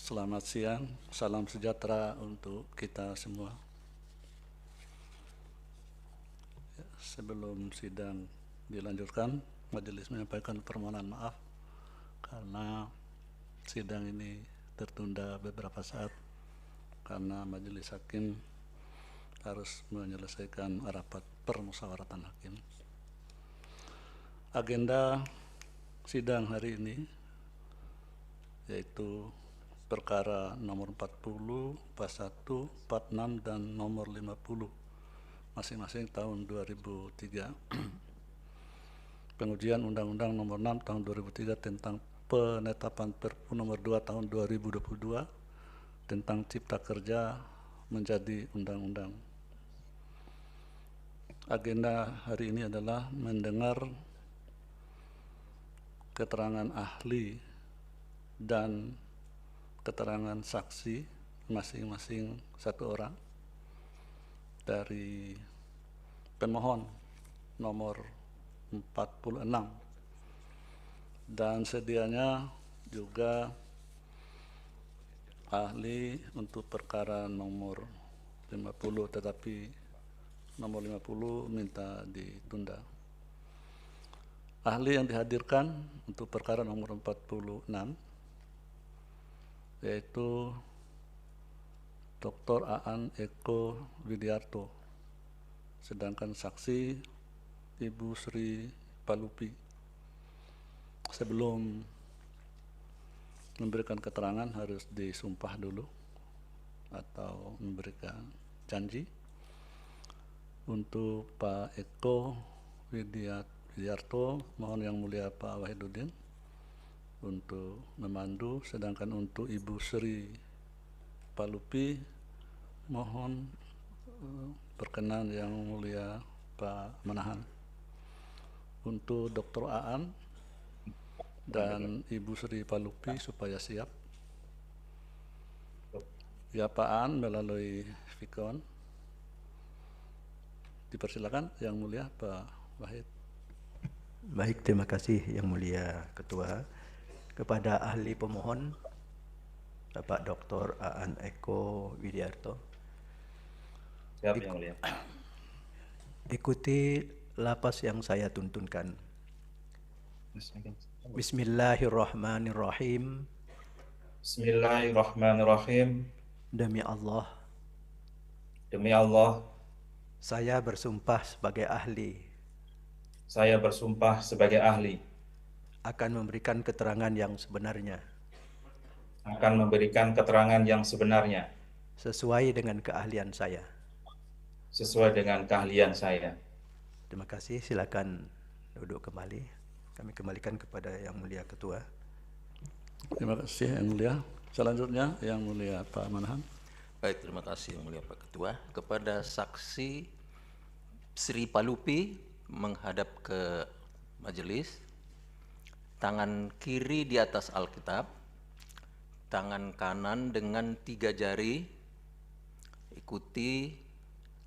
Selamat siang, salam sejahtera untuk kita semua. Sebelum sidang dilanjutkan, majelis menyampaikan permohonan maaf karena sidang ini tertunda beberapa saat karena majelis hakim harus menyelesaikan rapat permusyawaratan hakim. Agenda sidang hari ini yaitu perkara nomor 40, 41, 46, dan nomor 50 masing-masing tahun 2003. Pengujian Undang-Undang nomor 6 tahun 2003 tentang penetapan Perpu nomor 2 tahun 2022 tentang Cipta Kerja menjadi undang-undang. Agenda hari ini adalah mendengar keterangan ahli dan keterangan saksi masing-masing satu orang dari pemohon nomor 46, dan sedianya juga ahli untuk perkara nomor 50, tetapi nomor 50 minta ditunda. Ahli yang dihadirkan untuk perkara nomor 46 yaitu Dr. Aan Eko Widiarto, sedangkan saksi Ibu Sri Palupi. Sebelum memberikan keterangan harus disumpah dulu atau memberikan janji. Untuk Pak Eko Widiarto, mohon Yang Mulia Pak Wahidudin untuk memandu, sedangkan untuk Ibu Sri Palupi mohon perkenan Yang Mulia Pak Manahan. Untuk Dr. Aan dan Ibu Sri Palupi supaya siap. Ya, Pak Aan melalui Vicon. Dipersilakan Yang Mulia Pak Wahid. Baik, terima kasih Yang Mulia Ketua. Kepada ahli pemohon Bapak Dr. Aan Eko Widiarto. Siap, Yang Mulia. Ikuti lapas yang saya tuntunkan. Bismillahirrahmanirrahim. Bismillahirrahmanirrahim. Demi Allah, Demi Allah, saya bersumpah sebagai ahli saya bersumpah sebagai ahli akan memberikan keterangan yang sebenarnya akan memberikan keterangan yang sebenarnya sesuai dengan keahlian saya. sesuai dengan keahlian saya. Terima kasih, silakan duduk kembali. Kami kembalikan kepada Yang Mulia Ketua. Terima kasih Yang Mulia. Selanjutnya Yang Mulia Pak Manahan. Baik, terima kasih Yang Mulia Pak Ketua. Kepada saksi Sri Palupi menghadap ke majelis, tangan kiri di atas Alkitab, tangan kanan dengan 3 jari, ikuti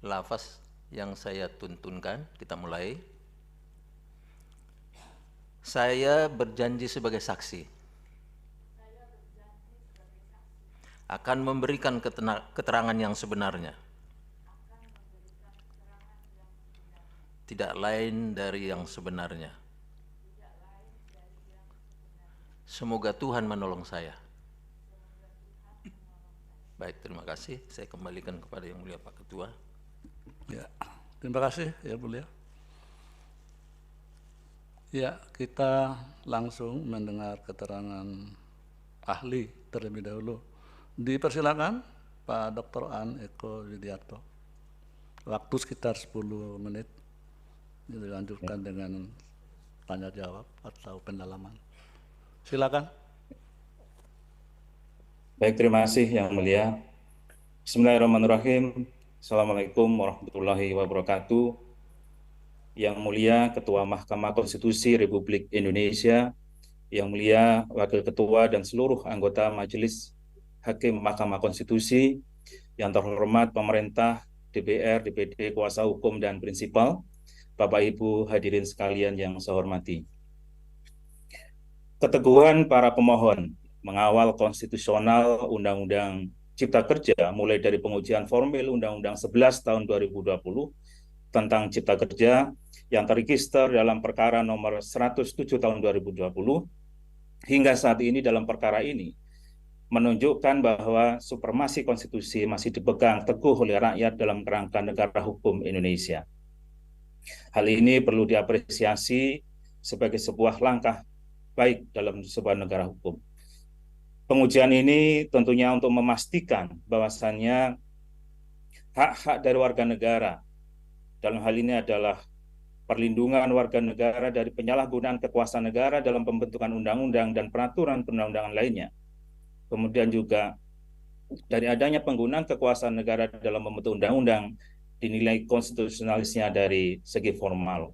lafaz yang saya tuntunkan. Kita mulai. Saya berjanji sebagai saksi akan memberikan keterangan yang sebenarnya, tidak lain dari yang sebenarnya. Semoga Tuhan menolong saya. Baik, terima kasih. Saya kembalikan kepada Yang Mulia Pak Ketua. Ya, terima kasih Yang Mulia. Ya, kita langsung mendengar keterangan ahli terlebih dahulu. Dipersilakan Pak Dr. Aan Eko Widiarto. Waktu sekitar 10 menit. Dilanjutkan dengan tanya jawab atau pendalaman. Silakan. Baik, terima kasih Yang Mulia. Bismillahirrahmanirrahim. Assalamualaikum warahmatullahi wabarakatuh. Yang Mulia Ketua Mahkamah Konstitusi Republik Indonesia, Yang Mulia Wakil Ketua dan seluruh anggota Majelis Hakim Mahkamah Konstitusi, yang terhormat pemerintah, DPR, DPD, kuasa hukum, dan prinsipal, Bapak Ibu hadirin sekalian yang saya hormati. Keteguhan para pemohon mengawal konstitusional Undang-Undang Cipta Kerja, mulai dari pengujian formil Undang-Undang 11 tahun 2020 tentang Cipta Kerja yang terregister dalam perkara nomor 107 tahun 2020, hingga saat ini dalam perkara ini menunjukkan bahwa supremasi konstitusi masih dipegang teguh oleh rakyat dalam kerangka negara hukum Indonesia. Hal ini perlu diapresiasi sebagai sebuah langkah baik dalam sebuah negara hukum. Pengujian ini tentunya untuk memastikan bahwasannya hak-hak dari warga negara, dalam hal ini adalah perlindungan warga negara dari penyalahgunaan kekuasaan negara dalam pembentukan undang-undang dan peraturan perundang-undangan lainnya. Kemudian juga dari adanya penggunaan kekuasaan negara dalam membentuk undang-undang dinilai konstitusionalisnya dari segi formal.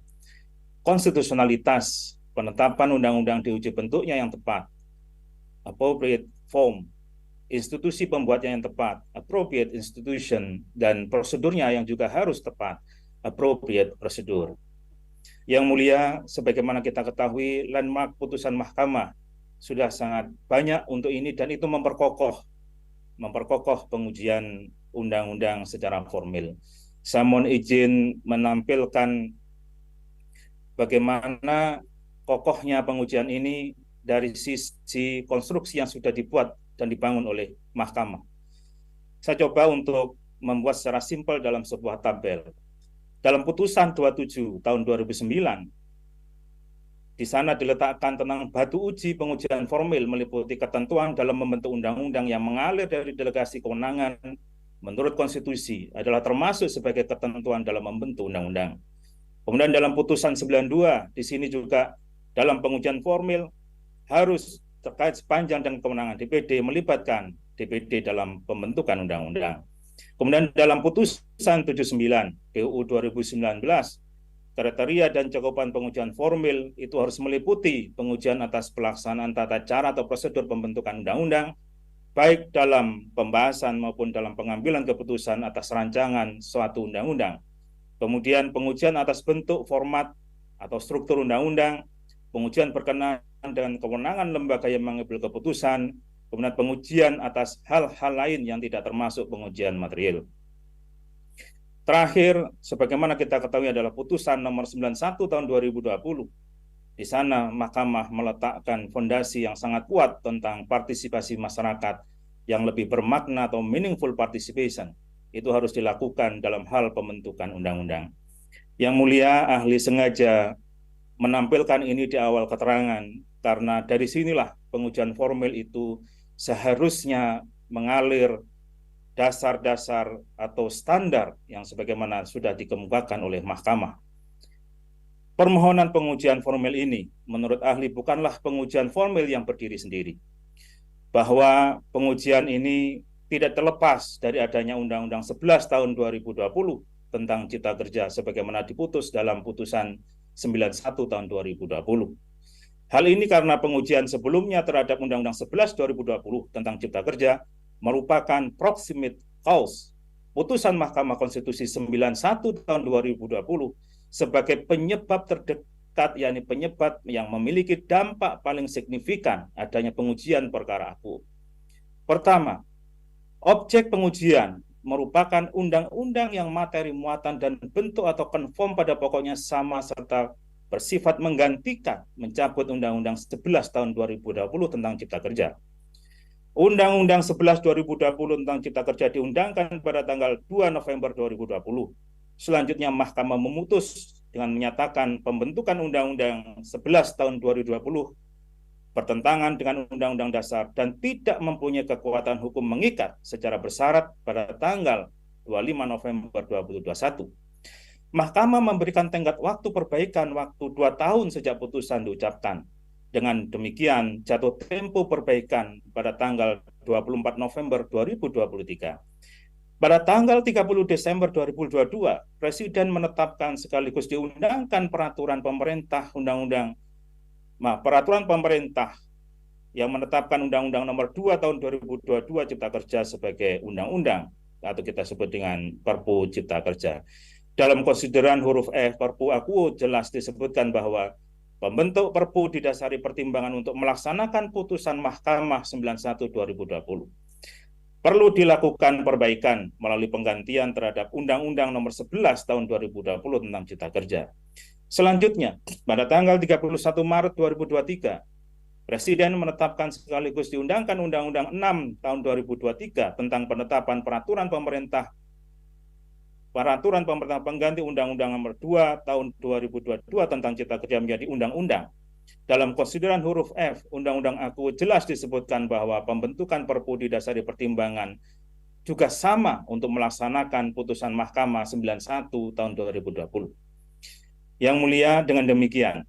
Konstitusionalitas penetapan undang-undang diuji bentuknya yang tepat, appropriate form, institusi pembuatnya yang tepat, appropriate institution, dan prosedurnya yang juga harus tepat, appropriate prosedur. Yang mulia, sebagaimana kita ketahui, landmark putusan mahkamah sudah sangat banyak untuk ini, dan itu memperkokoh pengujian undang-undang secara formil. Saya mohon izin menampilkan bagaimana kokohnya pengujian ini dari sisi konstruksi yang sudah dibuat dan dibangun oleh mahkamah. Saya coba untuk membuat secara simpel dalam sebuah tabel. Dalam putusan 27 tahun 2009, di sana diletakkan tentang batu uji pengujian formil meliputi ketentuan dalam membentuk undang-undang yang mengalir dari delegasi kewenangan menurut konstitusi adalah termasuk sebagai ketentuan dalam membentuk undang-undang. Kemudian dalam putusan 92, di sini juga dalam pengujian formil harus terkait sepanjang dan kewenangan DPD melibatkan DPD dalam pembentukan undang-undang. Kemudian dalam putusan 79 PUU 2019, kriteria dan cakupan pengujian formil itu harus meliputi pengujian atas pelaksanaan tata cara atau prosedur pembentukan undang-undang, baik dalam pembahasan maupun dalam pengambilan keputusan atas rancangan suatu undang-undang. Kemudian pengujian atas bentuk, format, atau struktur undang-undang, pengujian berkenaan dengan kewenangan lembaga yang mengambil keputusan, kemudian pengujian atas hal-hal lain yang tidak termasuk pengujian material. Terakhir, sebagaimana kita ketahui adalah putusan nomor 91 tahun 2020. Di sana Mahkamah meletakkan fondasi yang sangat kuat tentang partisipasi masyarakat yang lebih bermakna atau meaningful participation. Itu harus dilakukan dalam hal pembentukan undang-undang. Yang mulia, ahli sengaja menampilkan ini di awal keterangan, karena dari sinilah pengujian formil itu seharusnya mengalir dasar-dasar atau standar yang sebagaimana sudah dikemukakan oleh mahkamah. Permohonan pengujian formil ini menurut ahli bukanlah pengujian formil yang berdiri sendiri, bahwa pengujian ini tidak terlepas dari adanya Undang-Undang 11 tahun 2020 tentang Cipta Kerja sebagaimana diputus dalam putusan 91 tahun 2020. Hal ini karena pengujian sebelumnya terhadap Undang-Undang 11 2020 tentang Cipta Kerja merupakan proximate cause putusan Mahkamah Konstitusi 91 tahun 2020 sebagai penyebab terdekat, yakni penyebab yang memiliki dampak paling signifikan adanya pengujian perkara aku. Pertama, objek pengujian merupakan undang-undang yang materi muatan dan bentuk atau konform pada pokoknya sama serta bersifat menggantikan mencabut Undang-Undang 11 tahun 2020 tentang Cipta Kerja. Undang-Undang 11 2020 tentang Cipta Kerja diundangkan pada tanggal 2 November 2020. Selanjutnya Mahkamah memutus dengan menyatakan pembentukan Undang-Undang 11 tahun 2020 bertentangan dengan Undang-Undang Dasar dan tidak mempunyai kekuatan hukum mengikat secara bersyarat pada tanggal 25 November 2021. Mahkamah memberikan tenggat waktu perbaikan waktu 2 tahun sejak putusan diucapkan. Dengan demikian, jatuh tempo perbaikan pada tanggal 24 November 2023. Pada tanggal 30 Desember 2022, Presiden menetapkan sekaligus diundangkan peraturan pemerintah peraturan pemerintah yang menetapkan Undang-Undang Nomor 2 Tahun 2022 Cipta Kerja sebagai undang-undang atau kita sebut dengan Perpu Cipta Kerja. Dalam konsideran huruf F Perpu AKUO jelas disebutkan bahwa Pembentuk Perpu didasari pertimbangan untuk melaksanakan putusan Mahkamah 91/2020. Perlu dilakukan perbaikan melalui penggantian terhadap Undang-Undang Nomor 11 Tahun 2020 tentang Cipta Kerja. Selanjutnya, pada tanggal 31 Maret 2023, Presiden menetapkan sekaligus diundangkan Undang-Undang 6 Tahun 2023 tentang penetapan peraturan pemerintah pengganti Undang-Undang Nomor 2 Tahun 2022 tentang Cipta Kerja menjadi undang-undang. Dalam konsideran huruf F, Undang-Undang AKU jelas disebutkan bahwa pembentukan Perpu didasari pertimbangan juga sama untuk melaksanakan putusan Mahkamah 91 Tahun 2020. Yang mulia, dengan demikian,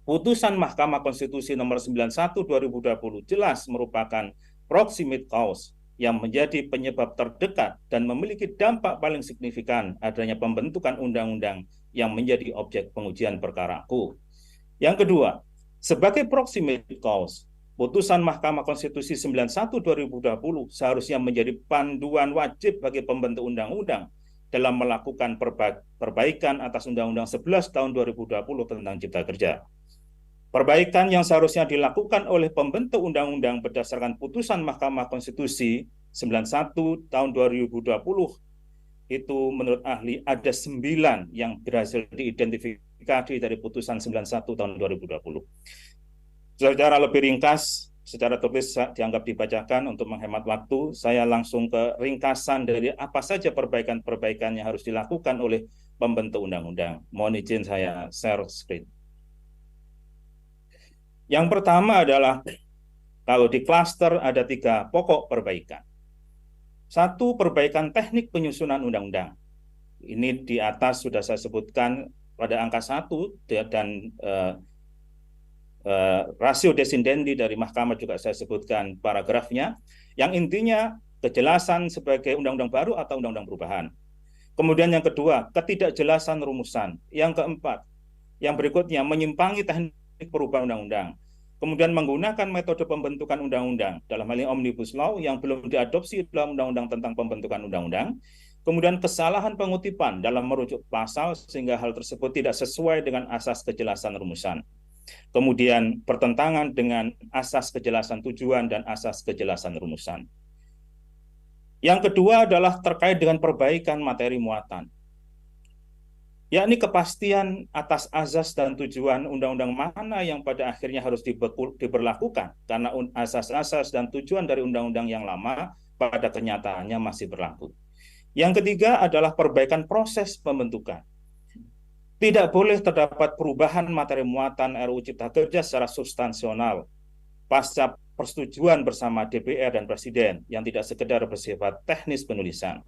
putusan Mahkamah Konstitusi Nomor 91 2020 jelas merupakan proximate cause yang menjadi penyebab terdekat dan memiliki dampak paling signifikan adanya pembentukan undang-undang yang menjadi objek pengujian perkara AKU. Yang kedua, sebagai proximate cause, putusan Mahkamah Konstitusi 91 2020 seharusnya menjadi panduan wajib bagi pembentuk undang-undang dalam melakukan perbaikan atas Undang-Undang 11 Tahun 2020 tentang Cipta Kerja. Perbaikan yang seharusnya dilakukan oleh pembentuk undang-undang berdasarkan putusan Mahkamah Konstitusi 91 tahun 2020 itu menurut ahli ada 9 yang berhasil diidentifikasi dari putusan 91 tahun 2020. Secara lebih ringkas, secara tertulis dianggap dibacakan untuk menghemat waktu, saya langsung ke ringkasan dari apa saja perbaikan-perbaikan yang harus dilakukan oleh pembentuk undang-undang. Mohon izin saya share screen. Yang pertama adalah kalau di klaster ada 3 pokok perbaikan. 1, perbaikan teknik penyusunan undang-undang. Ini di atas sudah saya sebutkan pada angka 1 dan rasio desidendi dari Mahkamah juga saya sebutkan paragrafnya. Yang intinya kejelasan sebagai undang-undang baru atau undang-undang perubahan. Kemudian yang kedua, ketidakjelasan rumusan. Yang keempat, yang berikutnya menyimpangi teknik perubahan undang-undang. Kemudian menggunakan metode pembentukan undang-undang, dalam hal ini Omnibus Law yang belum diadopsi dalam undang-undang tentang pembentukan undang-undang. Kemudian kesalahan pengutipan dalam merujuk pasal sehingga hal tersebut tidak sesuai dengan asas kejelasan rumusan. Kemudian bertentangan dengan asas kejelasan tujuan dan asas kejelasan rumusan. Yang kedua adalah terkait dengan perbaikan materi muatan, yakni kepastian atas azas dan tujuan undang-undang mana yang pada akhirnya harus diberlakukan, karena asas-asas dan tujuan dari undang-undang yang lama pada kenyataannya masih berlaku. Yang ketiga adalah perbaikan proses pembentukan. Tidak boleh terdapat perubahan materi muatan RUU Cipta Kerja secara substansional pasca persetujuan bersama DPR dan Presiden yang tidak sekedar bersifat teknis penulisan.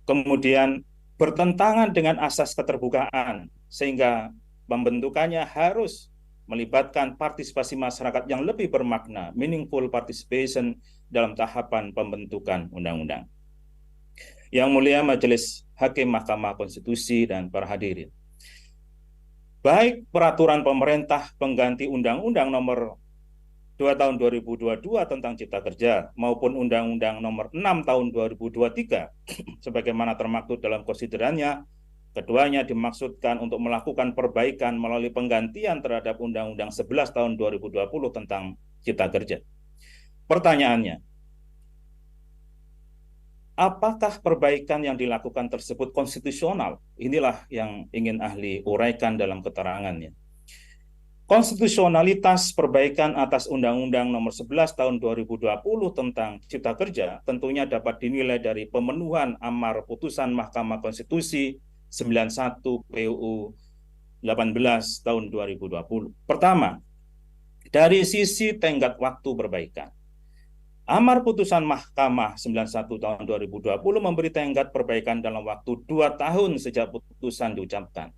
Kemudian bertentangan dengan asas keterbukaan, sehingga pembentukannya harus melibatkan partisipasi masyarakat yang lebih bermakna, meaningful participation dalam tahapan pembentukan undang-undang. Yang mulia Majelis Hakim Mahkamah Konstitusi dan para hadirin, baik peraturan pemerintah pengganti Undang-Undang Nomor 2 Tahun 2022 tentang Cipta Kerja maupun Undang-Undang Nomor 6 Tahun 2023 sebagaimana termaktub dalam konsiderannya, keduanya dimaksudkan untuk melakukan perbaikan melalui penggantian terhadap Undang-Undang 11 Tahun 2020 tentang Cipta Kerja. Pertanyaannya, apakah perbaikan yang dilakukan tersebut konstitusional? Inilah yang ingin ahli uraikan dalam keterangannya. Konstitusionalitas perbaikan atas Undang-Undang Nomor 11 Tahun 2020 tentang Cipta Kerja tentunya dapat dinilai dari pemenuhan amar putusan Mahkamah Konstitusi 91 PUU 18 Tahun 2020. Pertama, dari sisi tenggat waktu perbaikan. Amar putusan Mahkamah 91 Tahun 2020 memberi tenggat perbaikan dalam waktu 2 tahun sejak putusan diucapkan.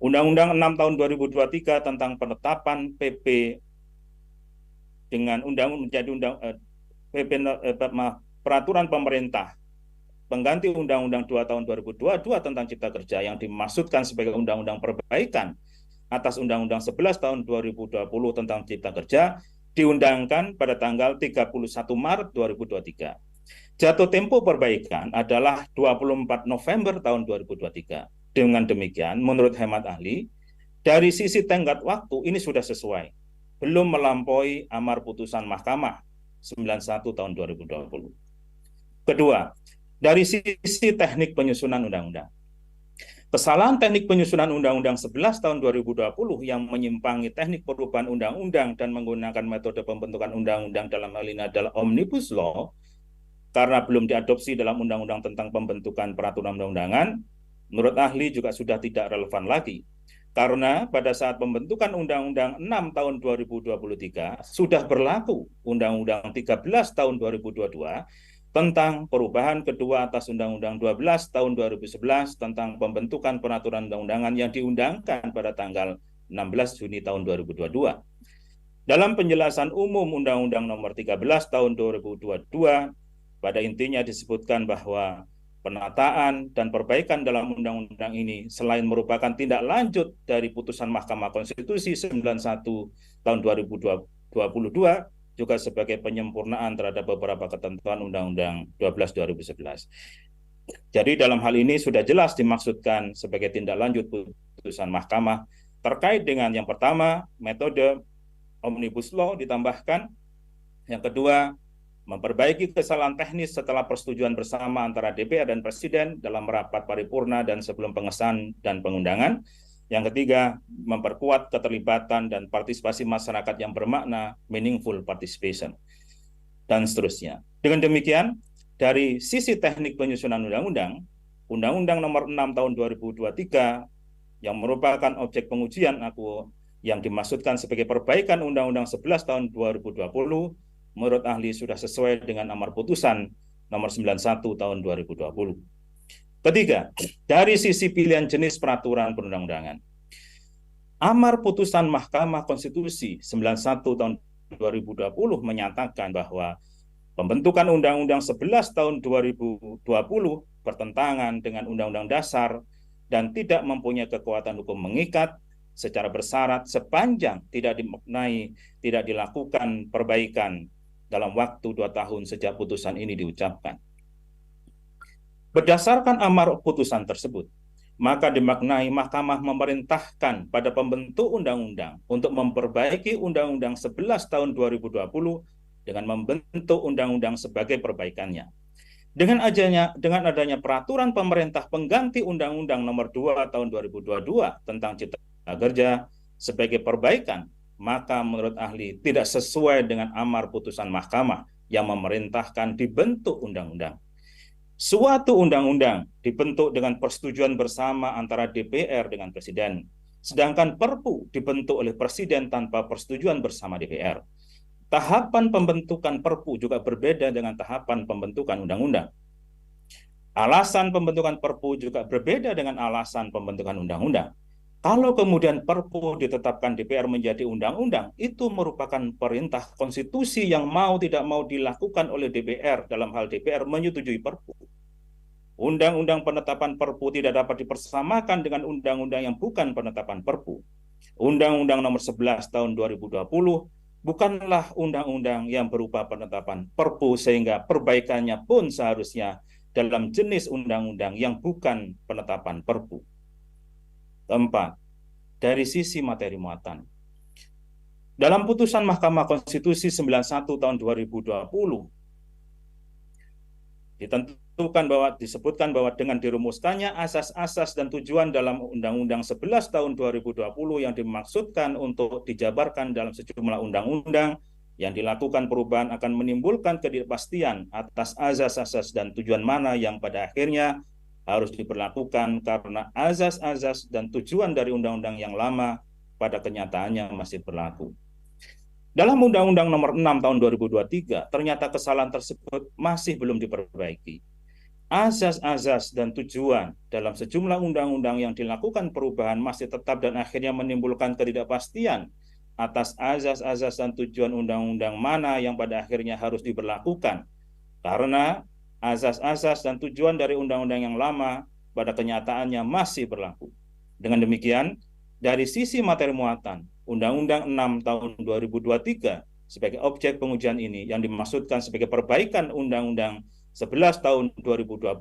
Undang-Undang 6 Tahun 2023 tentang penetapan PP dengan peraturan pemerintah pengganti Undang-Undang 2 Tahun 2022 tentang Cipta Kerja yang dimaksudkan sebagai undang-undang perbaikan atas Undang-Undang 11 Tahun 2020 tentang Cipta Kerja diundangkan pada tanggal 31 Maret 2023. Jatuh tempo perbaikan adalah 24 November tahun 2023. Dengan demikian, menurut hemat ahli, Dari sisi tenggat waktu ini sudah sesuai, belum melampaui amar putusan Mahkamah 91 tahun 2020. Kedua, dari sisi teknik penyusunan undang-undang. Kesalahan teknik penyusunan Undang-Undang 11 tahun 2020 yang menyimpangi teknik perubahan undang-undang dan menggunakan metode pembentukan undang-undang dalam hal ini adalah Omnibus Law, karena belum diadopsi dalam undang-undang tentang pembentukan peraturan undang-undangan, menurut ahli juga sudah tidak relevan lagi. Karena pada saat pembentukan Undang-Undang 6 tahun 2023 sudah berlaku Undang-Undang 13 tahun 2022 tentang perubahan kedua atas Undang-Undang 12 tahun 2011 tentang pembentukan peraturan undang-undangan yang diundangkan pada tanggal 16 Juni tahun 2022. Dalam penjelasan umum Undang-Undang Nomor 13 tahun 2022, pada intinya disebutkan bahwa penataan dan perbaikan dalam undang-undang ini selain merupakan tindak lanjut dari putusan Mahkamah Konstitusi 91 tahun 2022 juga sebagai penyempurnaan terhadap beberapa ketentuan Undang-Undang 12 2011. Jadi dalam hal ini sudah jelas dimaksudkan sebagai tindak lanjut putusan Mahkamah terkait dengan yang pertama metode Omnibus Law ditambahkan, yang kedua memperbaiki kesalahan teknis setelah persetujuan bersama antara DPR dan Presiden dalam rapat paripurna dan sebelum pengesahan dan pengundangan. Yang ketiga, memperkuat keterlibatan dan partisipasi masyarakat yang bermakna, meaningful participation, dan seterusnya. Dengan demikian, dari sisi teknik penyusunan undang-undang, Undang-Undang Nomor 6 Tahun 2023 yang merupakan objek pengujian yang dimaksudkan sebagai perbaikan Undang-Undang 11 Tahun 2020, menurut ahli sudah sesuai dengan amar putusan nomor 91 tahun 2020. Ketiga, dari sisi pilihan jenis peraturan perundang-undangan. Amar putusan Mahkamah Konstitusi 91 tahun 2020 menyatakan bahwa pembentukan Undang-Undang 11 tahun 2020 bertentangan dengan Undang-Undang Dasar dan tidak mempunyai kekuatan hukum mengikat secara bersyarat sepanjang tidak dilakukan perbaikan dalam waktu 2 tahun sejak putusan ini diucapkan. Berdasarkan amar putusan tersebut, maka dimaknai Mahkamah memerintahkan pada pembentuk undang-undang untuk memperbaiki Undang-Undang 11 tahun 2020 dengan membentuk undang-undang sebagai perbaikannya. Dengan adanya peraturan pemerintah pengganti Undang-Undang Nomor 2 tahun 2022 tentang Cipta Kerja sebagai perbaikan, maka menurut ahli tidak sesuai dengan amar putusan Mahkamah yang memerintahkan dibentuk undang-undang. Suatu undang-undang dibentuk dengan persetujuan bersama antara DPR dengan Presiden, sedangkan Perpu dibentuk oleh Presiden tanpa persetujuan bersama DPR. Tahapan pembentukan Perpu juga berbeda dengan tahapan pembentukan undang-undang. Alasan pembentukan Perpu juga berbeda dengan alasan pembentukan undang-undang. Kalau kemudian Perpu ditetapkan DPR menjadi undang-undang, itu merupakan perintah konstitusi yang mau tidak mau dilakukan oleh DPR dalam hal DPR menyetujui Perpu. Undang-undang penetapan Perpu tidak dapat dipersamakan dengan undang-undang yang bukan penetapan Perpu. Undang-Undang Nomor 11 Tahun 2020 bukanlah undang-undang yang berupa penetapan Perpu, sehingga perbaikannya pun seharusnya dalam jenis undang-undang yang bukan penetapan Perpu. Keempat, dari sisi materi muatan. Dalam putusan Mahkamah Konstitusi 91 tahun 2020 disebutkan bahwa dengan dirumuskannya asas-asas dan tujuan dalam Undang-Undang 11 tahun 2020 yang dimaksudkan untuk dijabarkan dalam sejumlah undang-undang yang dilakukan perubahan akan menimbulkan ketidakpastian atas asas-asas dan tujuan mana yang pada akhirnya harus diberlakukan karena azas-azas dan tujuan dari undang-undang yang lama pada kenyataannya masih berlaku. Dalam Undang-Undang Nomor 6 Tahun 2023, ternyata kesalahan tersebut masih belum diperbaiki. Azas-azas dan tujuan dalam sejumlah undang-undang yang dilakukan perubahan masih tetap dan akhirnya menimbulkan ketidakpastian atas azas-azas dan tujuan undang-undang mana yang pada akhirnya harus diberlakukan. Karena azas-azas dan tujuan dari undang-undang yang lama pada kenyataannya masih berlaku. Dengan demikian, dari sisi materi muatan, Undang-Undang 6 tahun 2023 sebagai objek pengujian ini yang dimaksudkan sebagai perbaikan Undang-Undang 11 tahun 2020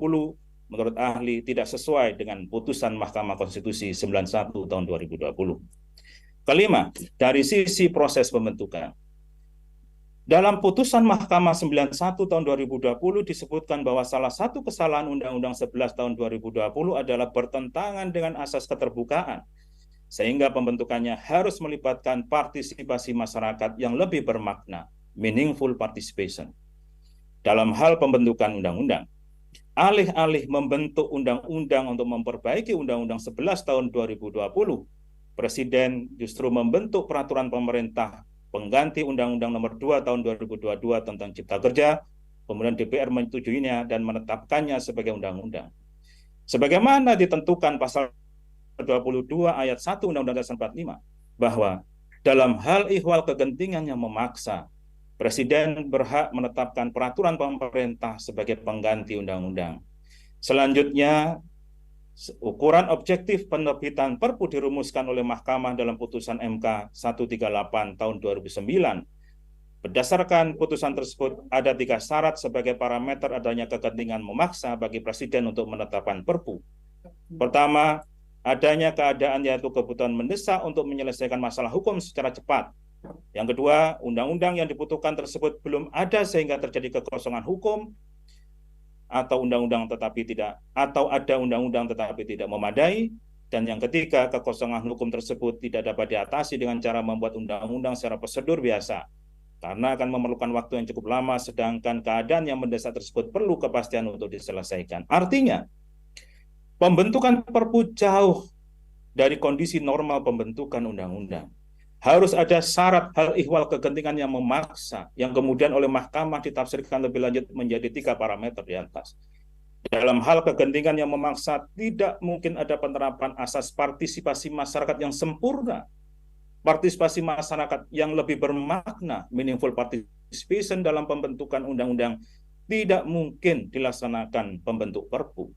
menurut ahli tidak sesuai dengan putusan Mahkamah Konstitusi 91 tahun 2020. Kelima, dari sisi proses pembentukan. Dalam putusan Mahkamah 91 tahun 2020 disebutkan bahwa salah satu kesalahan Undang-Undang 11 tahun 2020 adalah bertentangan dengan asas keterbukaan, sehingga pembentukannya harus melibatkan partisipasi masyarakat yang lebih bermakna, meaningful participation. Dalam hal pembentukan undang-undang, alih-alih membentuk undang-undang untuk memperbaiki Undang-Undang 11 tahun 2020, Presiden justru membentuk peraturan pemerintah pengganti Undang-Undang Nomor 2 tahun 2022 tentang Cipta Kerja, kemudian DPR menyetujuinya dan menetapkannya sebagai undang-undang. Sebagaimana ditentukan pasal 22 ayat 1 Undang-Undang Dasar 45, bahwa dalam hal ihwal kegentingan yang memaksa, Presiden berhak menetapkan peraturan pemerintah sebagai pengganti undang-undang. Selanjutnya, ukuran objektif penerbitan Perpu dirumuskan oleh Mahkamah dalam putusan MK 138 tahun 2009. Berdasarkan putusan tersebut, ada 3 syarat sebagai parameter adanya kegentingan memaksa bagi Presiden untuk menetapkan Perpu. Pertama, adanya keadaan yaitu kebutuhan mendesak untuk menyelesaikan masalah hukum secara cepat. Yang kedua, undang-undang yang dibutuhkan tersebut belum ada sehingga terjadi kekosongan hukum, atau undang-undang tetapi tidak, atau ada undang-undang tetapi tidak memadai. Dan yang ketiga, kekosongan hukum tersebut tidak dapat diatasi dengan cara membuat undang-undang secara prosedur biasa, karena akan memerlukan waktu yang cukup lama, sedangkan keadaan yang mendesak tersebut perlu kepastian untuk diselesaikan. Artinya, pembentukan Perpu jauh dari kondisi normal pembentukan undang-undang. Harus ada syarat hal ihwal kegentingan yang memaksa, yang kemudian oleh Mahkamah ditafsirkan lebih lanjut menjadi 3 parameter di atas. Dalam hal kegentingan yang memaksa, tidak mungkin ada penerapan asas partisipasi masyarakat yang sempurna. Partisipasi masyarakat yang lebih bermakna, meaningful participation dalam pembentukan undang-undang, tidak mungkin dilaksanakan pembentuk Perpu.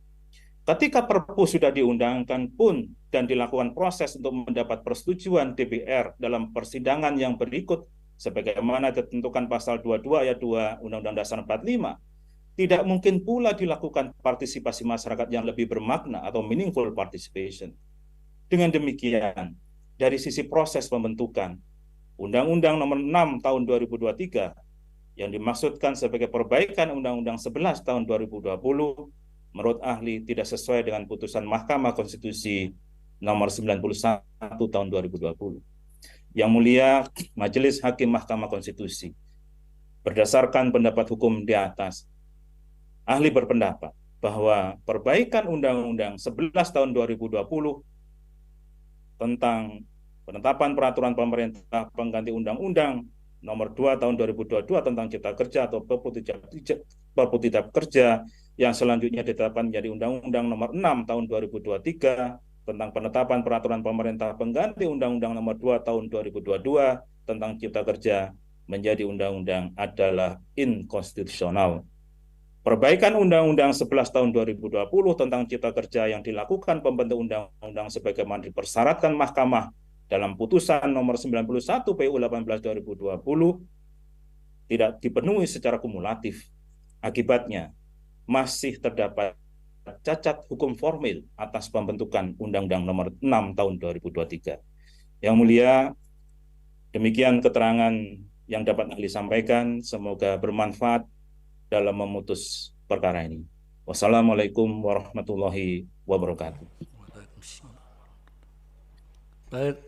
Ketika Perpu sudah diundangkan pun dan dilakukan proses untuk mendapat persetujuan DPR dalam persidangan yang berikut, sebagaimana ditentukan pasal 22 ayat 2 Undang-Undang Dasar 45, tidak mungkin pula dilakukan partisipasi masyarakat yang lebih bermakna atau meaningful participation. Dengan demikian, dari sisi proses pembentukan, Undang-Undang Nomor 6 tahun 2023 yang dimaksudkan sebagai perbaikan Undang-Undang 11 tahun 2020, menurut ahli tidak sesuai dengan putusan Mahkamah Konstitusi Nomor 91 tahun 2020. Yang mulia Majelis Hakim Mahkamah Konstitusi, berdasarkan pendapat hukum di atas, ahli berpendapat bahwa perbaikan Undang-Undang 11 tahun 2020 tentang penetapan peraturan pemerintah pengganti Undang-Undang Nomor 2 tahun 2022 tentang Cipta Kerja atau Perpu Cipta Kerja yang selanjutnya ditetapkan menjadi Undang-Undang Nomor 6 tahun 2023 tentang penetapan peraturan pemerintah pengganti Undang-Undang Nomor 2 tahun 2022 tentang Cipta Kerja menjadi undang-undang adalah inkonstitusional. Perbaikan Undang-Undang 11 tahun 2020 tentang Cipta Kerja yang dilakukan pembentuk undang-undang sebagaimana dipersyaratkan Mahkamah dalam putusan nomor 91 PU 18 2020 tidak dipenuhi secara kumulatif. Akibatnya, masih terdapat cacat hukum formil atas pembentukan Undang-Undang Nomor 6 tahun 2023. Yang mulia, demikian keterangan yang dapat ahli sampaikan, semoga bermanfaat dalam memutus perkara ini. Wassalamualaikum warahmatullahi wabarakatuh. Baik.